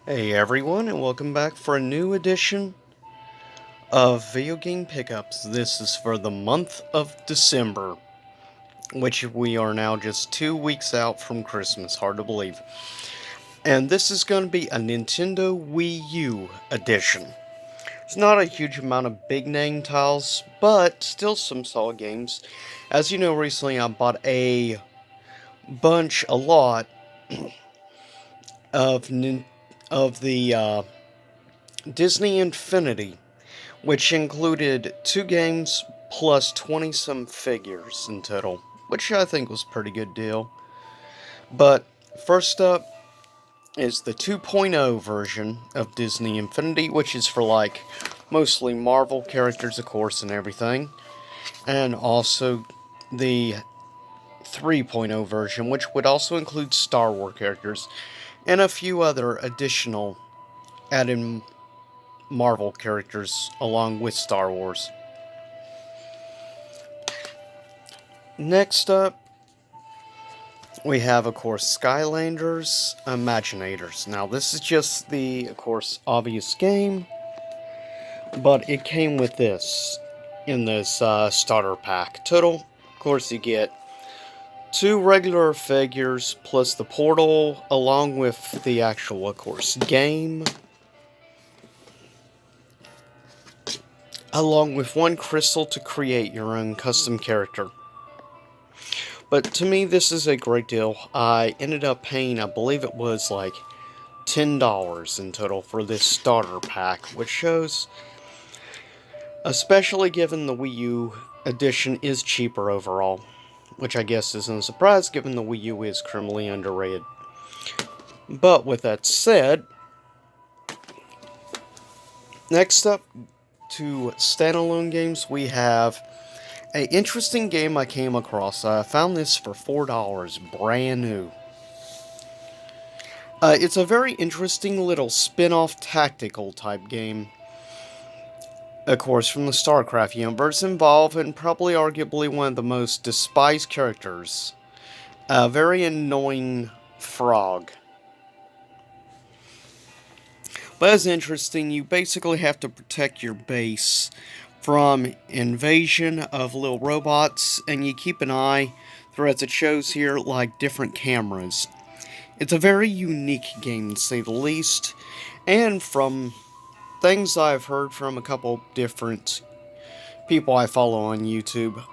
Hey everyone, and welcome back for a new edition of Video Game Pickups. This is for the month of December, which we are now just 2 weeks out from Christmas, hard to believe. And this is going to be a Nintendo Wii U edition. It's not a huge amount of big name titles, but still some solid games. As you know, recently I bought a lot of, of the Disney Infinity, which included 2 games plus 20 some figures in total, which I think was a pretty good deal. But first up is the 2.0 version of Disney Infinity, which is for like mostly Marvel characters, of course, and everything. And also the 3.0 version, which would also include Star Wars characters and a few other additional added Marvel characters along with Star Wars. Next up, we have, of course, Skylanders Imaginators. Now, this is just the, of course, obvious game, but it came with this in this starter pack. Total, of course, you get 2 regular figures plus the portal, along with the actual, of course, game, along with 1 crystal to create your own custom character. But to me, this is a great deal. I ended up paying, I believe it was like $10 in total for this starter pack, which shows, especially given the Wii U edition is cheaper overall, which I guess isn't a surprise given the Wii U is criminally underrated. But with that said, next up to standalone games, we have an interesting game I came across. I found this for $4, brand new. It's a very interesting little spin-off tactical type game. Of course, from the StarCraft universe, involving probably arguably one of the most despised characters. A very annoying frog. But it's interesting, you basically have to protect your base from invasion of little robots, and you keep an eye through, as it shows here, like different cameras. It's a very unique game, to say the least, and from things I've heard from a couple different people I follow on YouTube,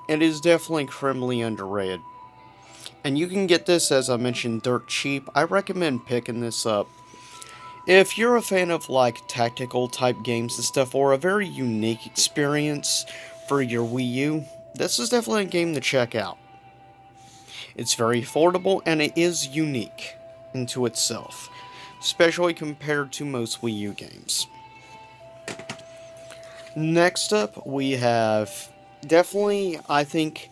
it is definitely criminally underrated. And you can get this, as I mentioned, dirt cheap. I recommend picking this up. If you're a fan of like tactical type games and stuff, or a very unique experience for your Wii U, this is definitely a game to check out. It's very affordable and it is unique into itself, especially compared to most Wii U games. Next up, we have definitely, I think,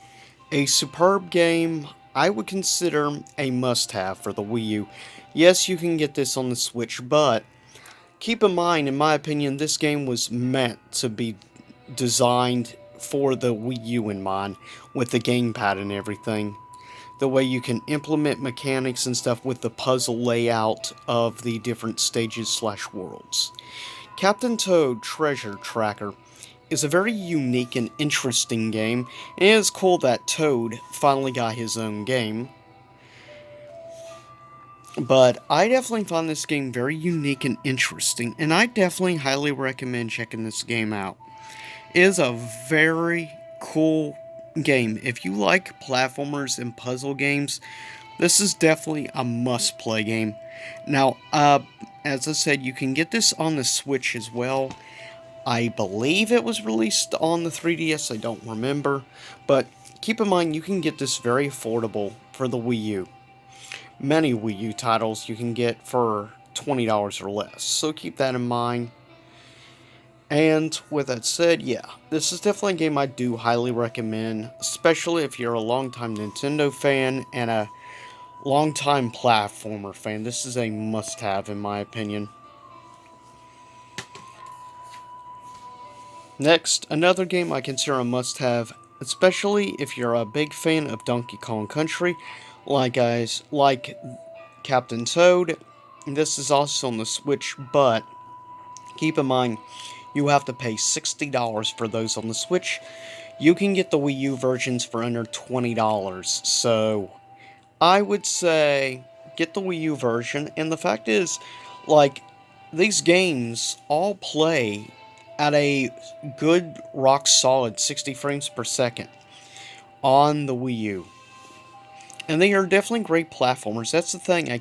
a superb game I would consider a must-have for the Wii U. Yes, you can get this on the Switch, but keep in mind, in my opinion, this game was meant to be designed for the Wii U in mind, with the gamepad and everything. The way you can implement mechanics and stuff with the puzzle layout of the different stages slash worlds. Captain Toad Treasure Tracker is a very unique and interesting game, and it is cool that Toad finally got his own game. But I definitely found this game very unique and interesting, and I definitely highly recommend checking this game out. It is a very cool game. If you like platformers and puzzle games, this is definitely a must-play game. Now, as I said, you can get this on the Switch as well. I believe it was released on the 3DS, I don't remember. But keep in mind, you can get this very affordable for the Wii U. Many Wii U titles you can get for $20 or less, so keep that in mind. And with that said, yeah, this is definitely a game I do highly recommend, especially if you're a longtime Nintendo fan and a longtime platformer fan. This is a must-have in my opinion. Next, another game I consider a must-have, especially if you're a big fan of Donkey Kong Country, like Captain Toad, This is also on the Switch, but keep in mind, you have to pay $60 for those on the Switch. You can get the Wii U versions for under $20. So, I would say get the Wii U version. And the fact is, like, these games all play at a good, rock solid 60 frames per second on the Wii U. And they are definitely great platformers. That's the thing I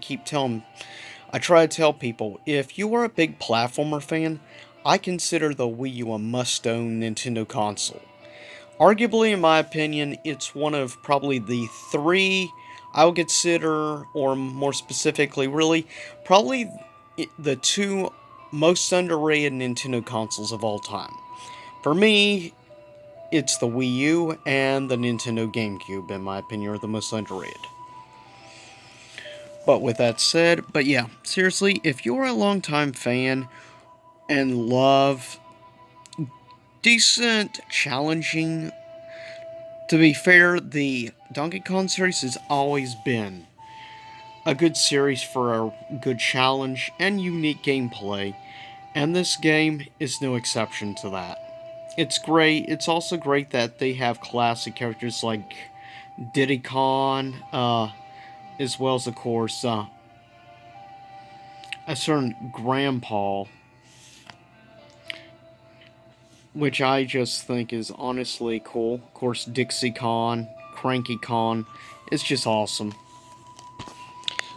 try to tell people, if you are a big platformer fan, I consider the Wii U a must-own Nintendo console. Arguably, in my opinion, it's one of probably the three I would consider, or more specifically, really, probably the two most underrated Nintendo consoles of all time. For me, it's the Wii U and the Nintendo GameCube, in my opinion, are the most underrated. But with that said, but yeah, seriously, if you're a longtime fan and love decent, challenging, to be fair, the Donkey Kong series has always been a good series for a good challenge and unique gameplay, and this game is no exception to that. It's great. It's also great that they have classic characters like Diddy Kong, as well as, of course, a certain Grandpa, which I just think is honestly cool. Of course, Dixie Kong, Cranky Kong, it's just awesome.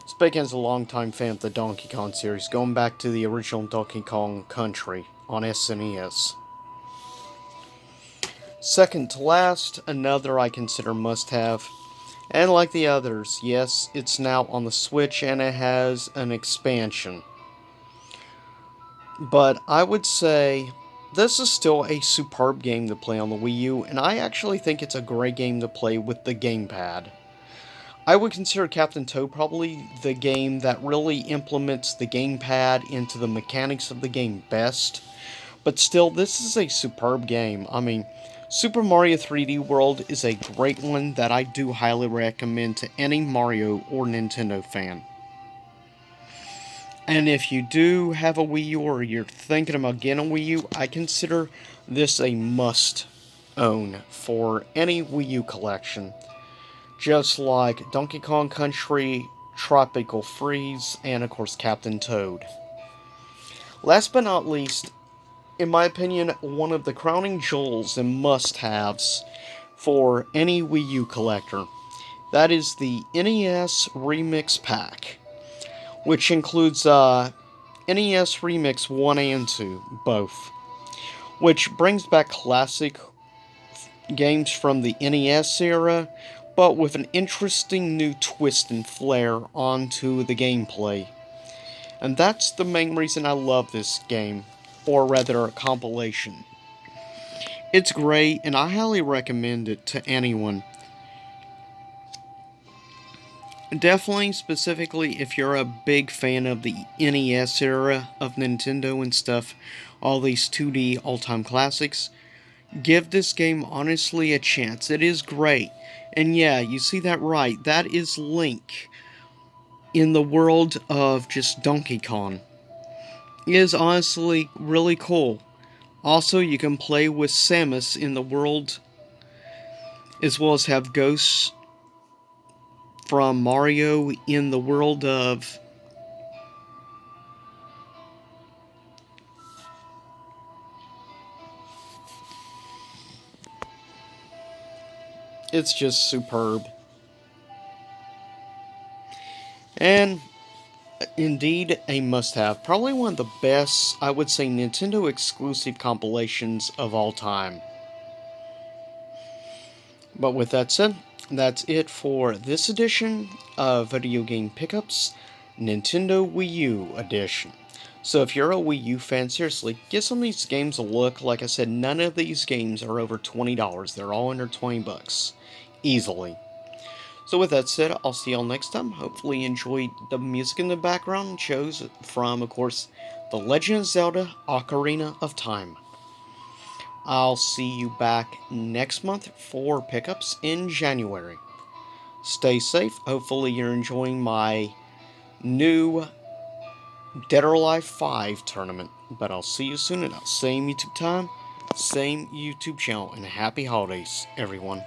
Speaking as a longtime fan of the Donkey Kong series, going back to the original Donkey Kong Country on SNES. Second to last, another I consider must-have, and like the others, yes, it's now on the Switch and it has an expansion. But I would say this is still a superb game to play on the Wii U, and I actually think it's a great game to play with the gamepad. I would consider Captain Toad probably the game that really implements the gamepad into the mechanics of the game best. But still, this is a superb game. I mean, Super Mario 3D World is a great one that I do highly recommend to any Mario or Nintendo fan. And if you do have a Wii U or you're thinking about getting a Wii U, I consider this a must own for any Wii U collection. Just like Donkey Kong Country, Tropical Freeze, and of course Captain Toad. Last but not least, in my opinion, one of the crowning jewels and must-haves for any Wii U collector. That is the NES Remix Pack, which includes NES Remix 1 and 2, both, which brings back classic games from the NES era, but with an interesting new twist and flair onto the gameplay. And that's the main reason I love this game, or rather a compilation. It's great, and I highly recommend it to anyone. Definitely, specifically, if you're a big fan of the NES era of Nintendo and stuff, all these 2D all-time classics, give this game honestly a chance. It is great. And yeah, you see that right. That is Link in the world of just Donkey Kong. It is honestly really cool. Also, you can play with Samus in the world, as well as have ghosts from Mario in the world of... It's just superb. And indeed a must-have. Probably one of the best, I would say, Nintendo exclusive compilations of all time. But with that said, that's it for this edition of Video Game Pickups, Nintendo Wii U edition. So if you're a Wii U fan, seriously, give some of these games a look. Like I said, none of these games are over $20. They're all under 20 bucks. Easily. So with that said, I'll see y'all next time. Hopefully you enjoyed the music in the background. Chose from, of course, The Legend of Zelda Ocarina of Time. I'll see you back next month for pickups in January. Stay safe. Hopefully you're enjoying my new Dead or Alive 5 tournament. But I'll see you soon at the same YouTube time, same YouTube channel, and happy holidays, everyone.